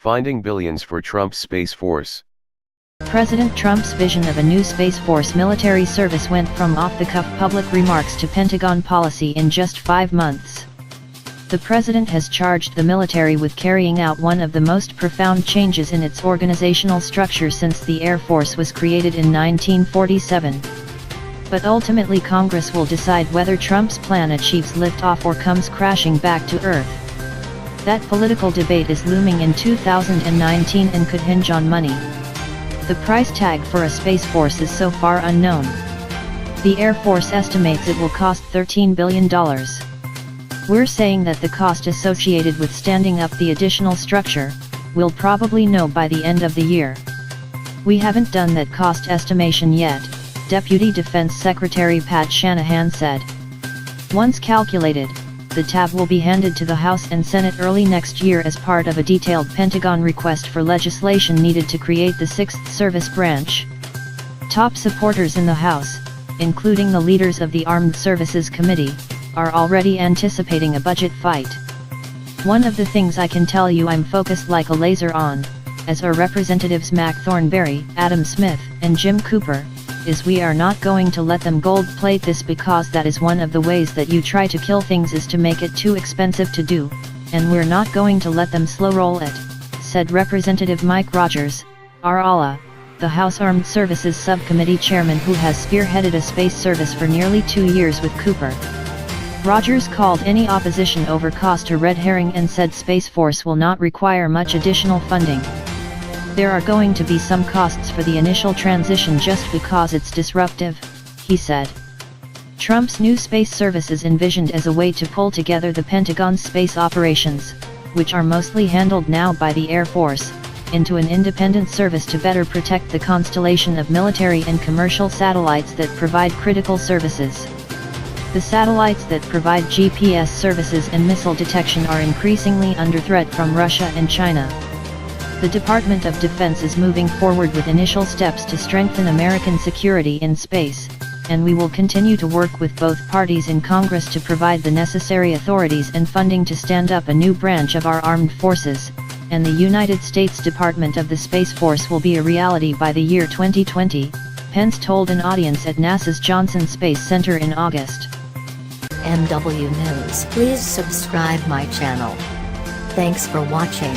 Finding billions for Trump's Space Force. President Trump's vision of a new Space Force military service went from off-the-cuff public remarks to Pentagon policy in just 5 months. The president has charged the military with carrying out one of the most profound changes in its organizational structure since the Air Force was created in 1947. But ultimately Congress will decide whether Trump's plan achieves liftoff or comes crashing back to Earth. That political debate is looming in 2019 and could hinge on money. The price tag for a Space Force is so far unknown. The Air Force estimates it will cost $13 billion. We're saying that the cost associated with standing up the additional structure, we'll probably know by the end of the year. We haven't done that cost estimation yet, Deputy Defense Secretary Pat Shanahan said. Once calculated, the tab will be handed to the House and Senate early next year as part of a detailed Pentagon request for legislation needed to create the 6th Service Branch. Top supporters in the House, including the leaders of the Armed Services Committee, are already anticipating a budget fight. One of the things I can tell you I'm focused like a laser on, as are Representatives Mac Thornberry, Adam Smith, and Jim Cooper, is we are not going to let them gold-plate this, because that is one of the ways that you try to kill things, is to make it too expensive to do, and we're not going to let them slow-roll it, said Representative Mike Rogers, R. the House Armed Services Subcommittee chairman who has spearheaded a space service for nearly 2 years with Cooper. Rogers called any opposition over cost a red herring and said Space Force will not require much additional funding. There are going to be some costs for the initial transition just because it's disruptive, he said. Trump's new space service is envisioned as a way to pull together the Pentagon's space operations, which are mostly handled now by the Air Force, into an independent service to better protect the constellation of military and commercial satellites that provide critical services. The satellites that provide GPS services and missile detection are increasingly under threat from Russia and China. The Department of Defense is moving forward with initial steps to strengthen American security in space, and we will continue to work with both parties in Congress to provide the necessary authorities and funding to stand up a new branch of our armed forces, and the United States Department of the Space Force will be a reality by the year 2020, Pence told an audience at NASA's Johnson Space Center in August. MW News. Please subscribe my channel. Thanks for watching.